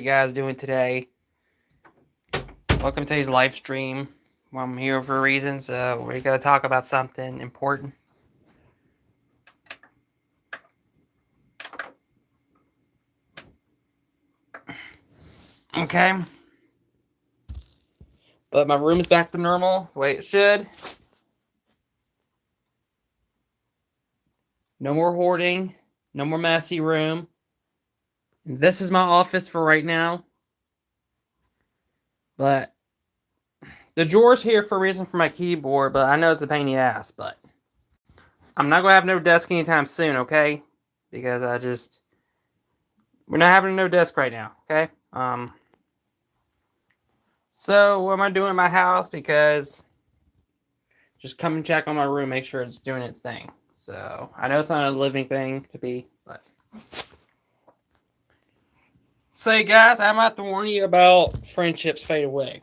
you guys doing today? Welcome to today's live stream. I'm here for a reason, so we're going to talk about something important. Okay. But my room is back to normal, the way it should. No more hoarding. No more messy room. This is my office for right now. But the drawer's here for a reason for my keyboard, but I know it's a pain in the ass, but I'm not going to have no desk anytime soon, okay? Because we're not having no desk right now, okay? So what am I doing in my house? Because just come and check on my room, make sure it's doing its thing. So I know it's not a living thing to be, but say guys, I'm about to warn you about friendships fade away.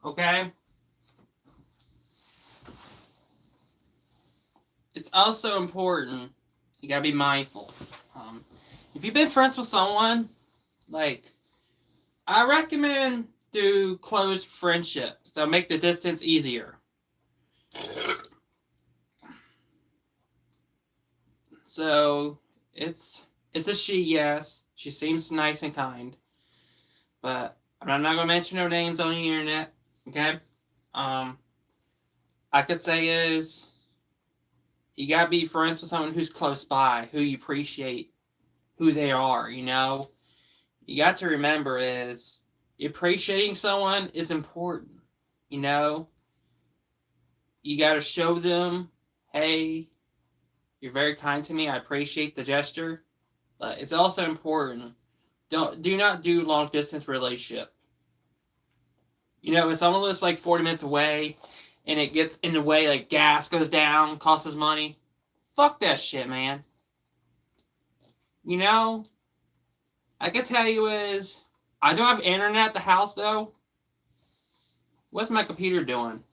Okay? It's also important. You gotta be mindful. If you've been friends with someone, like, I recommend do close friendships. They'll make the distance easier. So it's a she, yes. She seems nice and kind, but I'm not gonna mention no names on the internet. Okay. I could say is you gotta be friends with someone who's close by, who you appreciate who they are. You know, you got to remember is appreciating someone is important. You know, you got to show them, hey, you're very kind to me. I appreciate the gesture, but it's also important. Do not do long distance relationship. You know, if someone lives like 40 minutes away, and it gets in the way, like gas goes down, costs us money. Fuck that shit, man. You know, I can tell you is I don't have internet at the house though. What's my computer doing?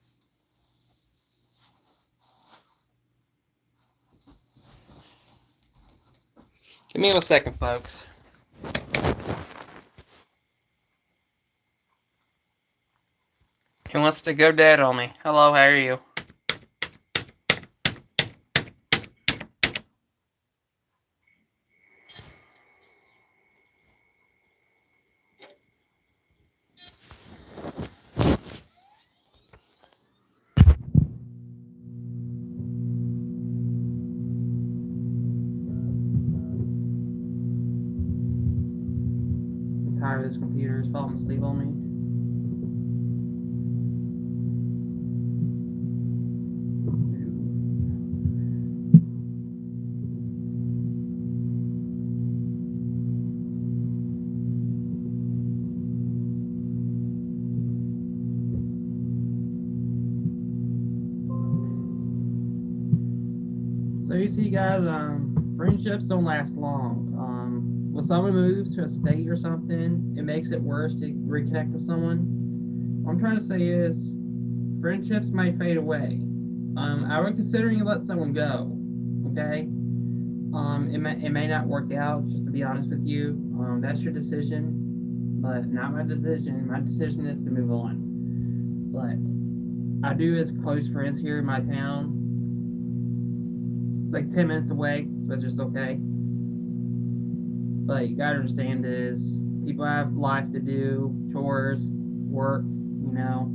Give me a second, folks. He wants to go dead on me. Hello, how are you? I'm tired of this computer. It's falling asleep on me. So you see, guys, friendships don't last long. When someone moves to a state or something, it makes it worse to reconnect with someone. What I'm trying to say is, friendships may fade away. I would considering you let someone go. Okay. It may not work out. Just to be honest with you, that's your decision, but not my decision. My decision is to move on. But I do as close friends here in my town, like 10 minutes away, so it's just okay. But you gotta understand is people have life to do, chores, work. You know,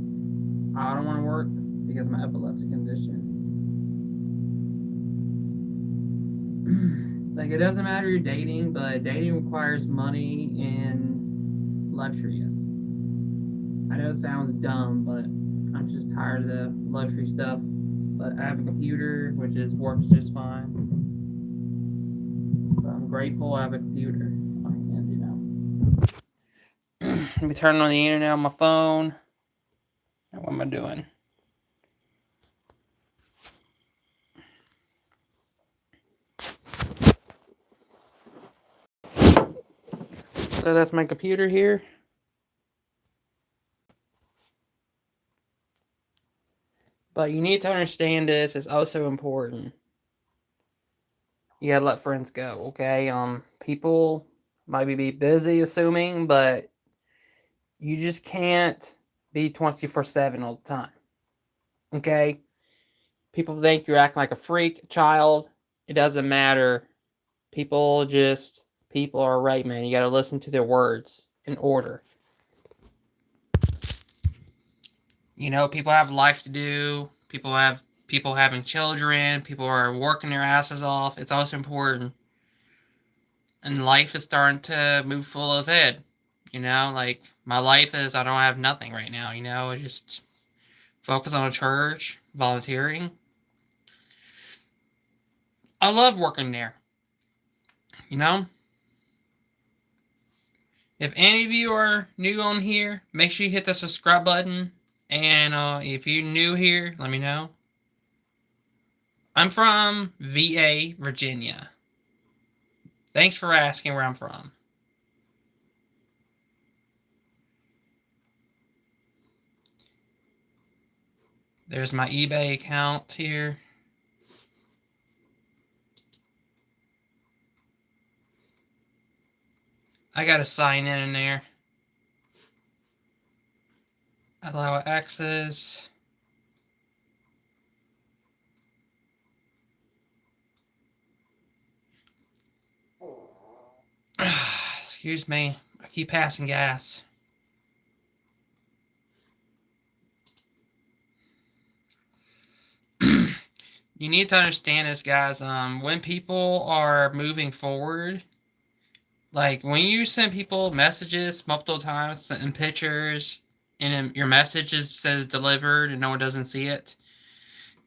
I don't want to work because of my epilepsy condition. Like, it doesn't matter you're dating, but dating requires money and luxuries. I know it sounds dumb, but I'm just tired of the luxury stuff. But I have a computer, which works just fine. But I'm grateful I have a computer. And, you know. Let me turn on the internet on my phone. Now, what am I doing? So that's my computer here. But you need to understand this is also important. You gotta let friends go, okay? People might be busy, assuming, but you just can't be 24/7 all the time, okay? People think you're acting like a freak, child. It doesn't matter. People are right, man. You gotta listen to their words in order. People have life to do. People having children. People are working their asses off. It's also important. And life is starting to move full of head. Like my life is, I don't have nothing right now. Just focus on a church, volunteering. I love working there. You know, if any of you are new on here, make sure you hit the subscribe button. And if you're new here, let me know. I'm from VA, Virginia. Thanks for asking where I'm from. There's my eBay account here. I gotta sign in there. Allow access. Excuse me. I keep passing gas. You need to understand this, guys. When people are moving forward, like when you send people messages multiple times, sending pictures, and your message says delivered and no one doesn't see it,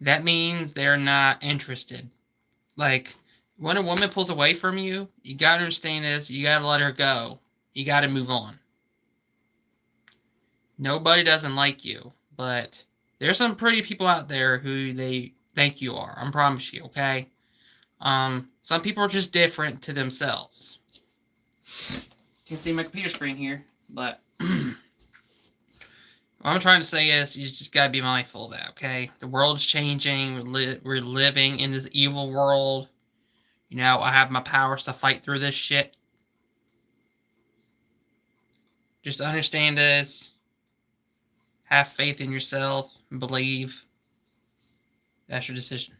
that means they're not interested. Like when a woman pulls away from you, you gotta understand this. You gotta let her go. You gotta move on. Nobody doesn't like you, but there's some pretty people out there who they think you are. I promise you, okay? Some people are just different to themselves. You can see my computer screen here, but what I'm trying to say is you just gotta be mindful of that, okay? The world's changing. We're living in this evil world. I have my powers to fight through this shit. Just understand this. Have faith in yourself and believe. That's your decision.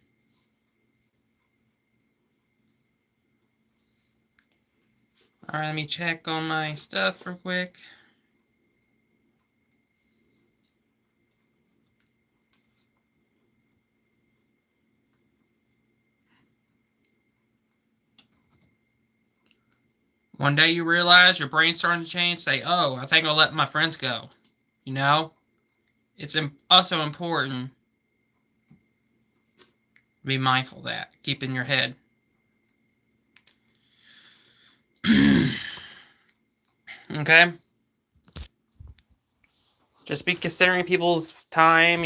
Alright, let me check on my stuff real quick. One day you realize your brain's starting to change, say, oh, I think I'll let my friends go. It's also important to be mindful of that. Keep in your head. Okay? Just be considering people's time,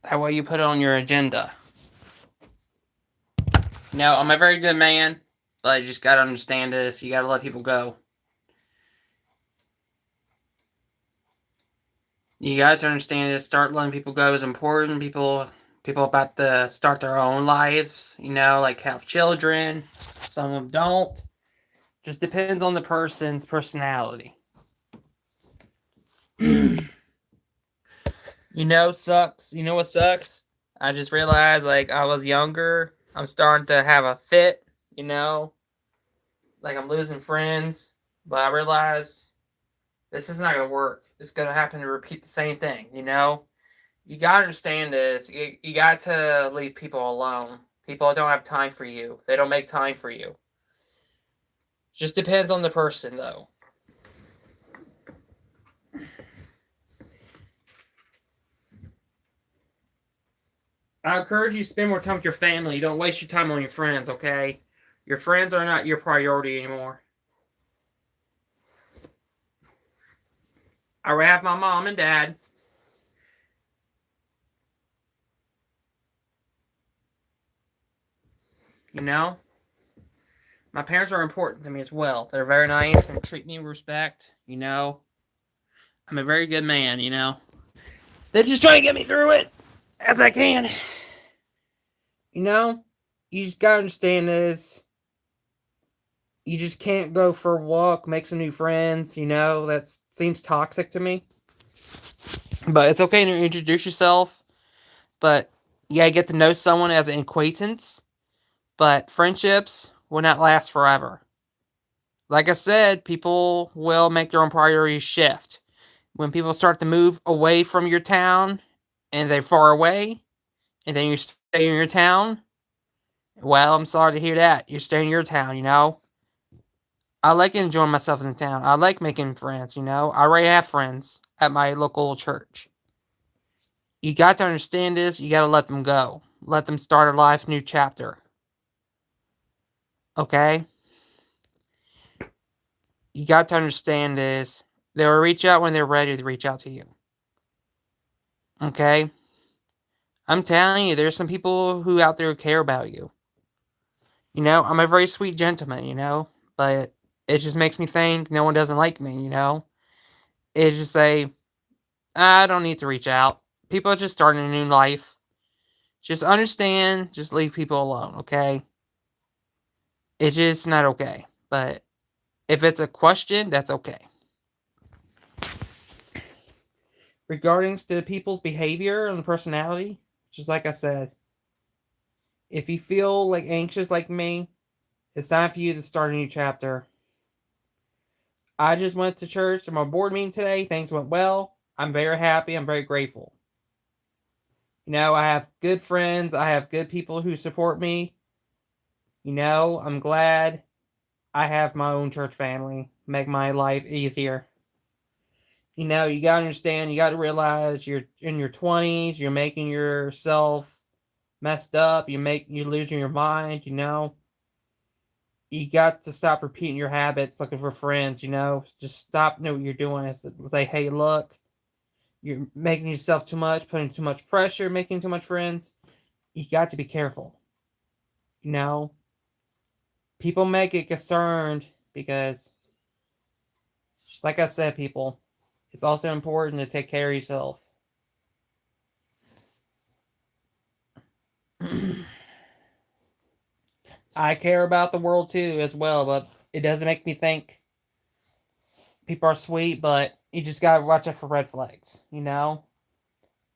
That way you put it on your agenda. I'm a very good man, but you just gotta understand this. You gotta let people go. You got to understand this. Start letting people go is important. People about to start their own lives, like have children. Some of them don't. Just depends on the person's personality. Sucks. You know what sucks? I just realized, like, I was younger. I'm starting to have a fit, Like, I'm losing friends. But I realized this is not going to work. It's going to happen to repeat the same thing, You got to understand this. You got to leave people alone. People don't have time for you. They don't make time for you. Just depends on the person, though. I encourage you to spend more time with your family. Don't waste your time on your friends, okay? Your friends are not your priority anymore. I have my mom and dad. My parents are important to me as well. They're very nice and treat me with respect, I'm a very good man, They're just trying to get me through it as I can. You know, you just gotta understand this. You just can't go for a walk, make some new friends. That seems toxic to me. But it's okay to introduce yourself. But you gotta get to know someone as an acquaintance. But friendships will not last forever. Like I said, people will make their own priorities shift. When people start to move away from your town and they're far away, and then you stay in your town, well, I'm sorry to hear that. You're staying in your town. I like enjoying myself in the town. I like making friends. I already have friends at my local church. You got to understand this. You got to let them go. Let them start a life new chapter. Okay? You got to understand this. They will reach out when they're ready to reach out to you. Okay? I'm telling you, there's some people who out there who care about you. I'm a very sweet gentleman, but it just makes me think no one doesn't like me. It's just say, I don't need to reach out. People are just starting a new life. Just understand, just leave people alone, okay? It's just not okay. But if it's a question, that's okay. Regarding to people's behavior and personality, just like I said, if you feel like anxious like me, it's time for you to start a new chapter. I just went to church to my board meeting today. Things went well. I'm very happy. I'm very grateful. I have good friends. I have good people who support me. I'm glad I have my own church family. Make my life easier. You gotta understand, you gotta realize you're in your 20s, you're making yourself messed up, you're losing your mind. You got to stop repeating your habits, looking for friends. Just stop, know what you're doing. Say, hey, look, you're making yourself too much, putting too much pressure, making too much friends. You got to be careful. People may get concerned because, just like I said, people, it's also important to take care of yourself. I care about the world too, as well, but it doesn't make me think people are sweet, but you just gotta watch out for red flags. I know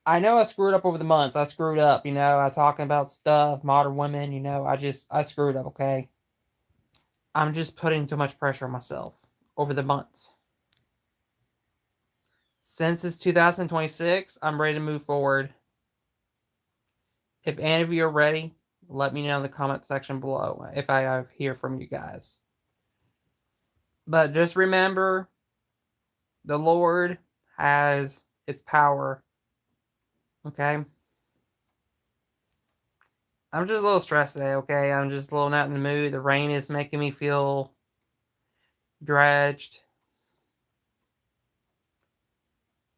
I screwed up over the months. I screwed up. I talking about stuff, modern women. I screwed up. Okay, I'm just putting too much pressure on myself over the months. Since it's 2026, I'm ready to move forward. If any of you are ready, let me know in the comment section below if I hear from you guys. But just remember, the Lord has its power. Okay? I'm just a little stressed today, okay? I'm just a little not in the mood. The rain is making me feel dredged.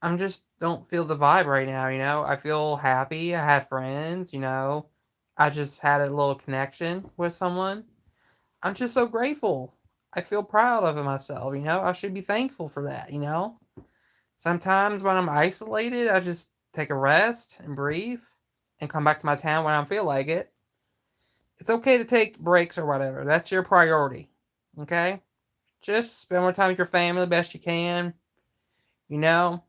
I'm just don't feel the vibe right now. I feel happy. I have friends. I just had a little connection with someone. I'm just so grateful. I feel proud of myself. I should be thankful for that. Sometimes when I'm isolated, I just take a rest and breathe and come back to my town when I feel like it. It's okay to take breaks or whatever. That's your priority. Okay? Just spend more time with your family the best you can. You know,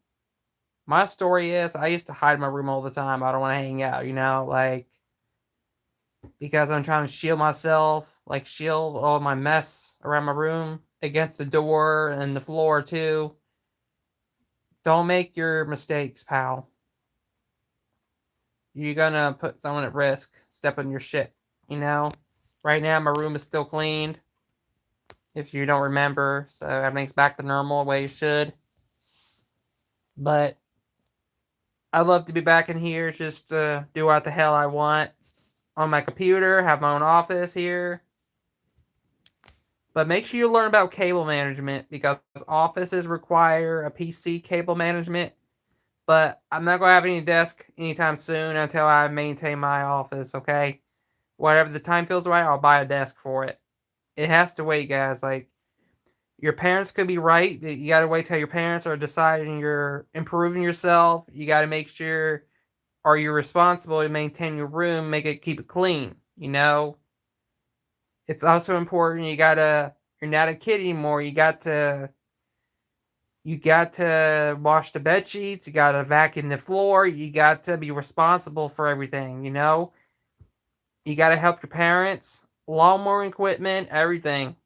my story is I used to hide in my room all the time. I don't want to hang out, like because I'm trying to shield myself, like shield all my mess around my room against the door and the floor too. Don't make your mistakes, pal. You're gonna put someone at risk, step on your shit. Right now my room is still cleaned. If you don't remember, so everything's back to normal the way you should. But I'd love to be back in here just to do what the hell I want on my computer, have my own office here. But make sure you learn about cable management because offices require a PC cable management. But I'm not going to have any desk anytime soon until I maintain my office, okay? Whatever the time feels right, I'll buy a desk for it. It has to wait, guys. Like, your parents could be right. You got to wait till your parents are deciding you're improving yourself. You got to make sure are you responsible to maintain your room, keep it clean? You know, it's also important. You're not a kid anymore. You got to wash the bed sheets. You got to vacuum the floor. You got to be responsible for everything. You know, you got to help your parents. Lawnmower equipment, everything.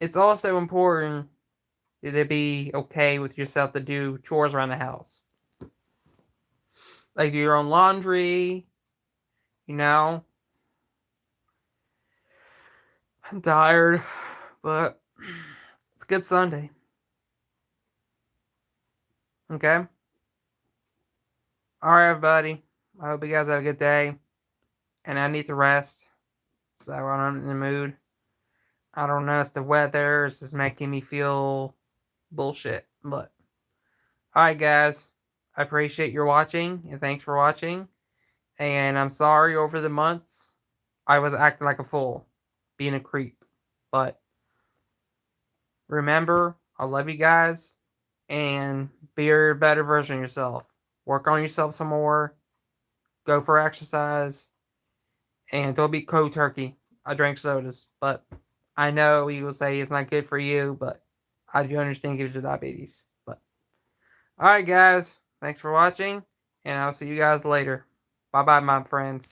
It's also important to be okay with yourself to do chores around the house, like do your own laundry. You know, I'm tired, but it's a good Sunday. Okay. All right, everybody. I hope you guys have a good day. And I need to rest. So I'm in the mood. I don't know if the weather is just making me feel bullshit. But alright guys. I appreciate your watching and thanks for watching. And I'm sorry over the months I was acting like a fool. Being a creep. But remember, I love you guys. And be a better version of yourself. Work on yourself some more. Go for exercise. And don't be cold turkey. I drank sodas, but I know you will say it's not good for you, but I do understand it gives you diabetes. But alright guys, thanks for watching, and I'll see you guys later. Bye bye my friends.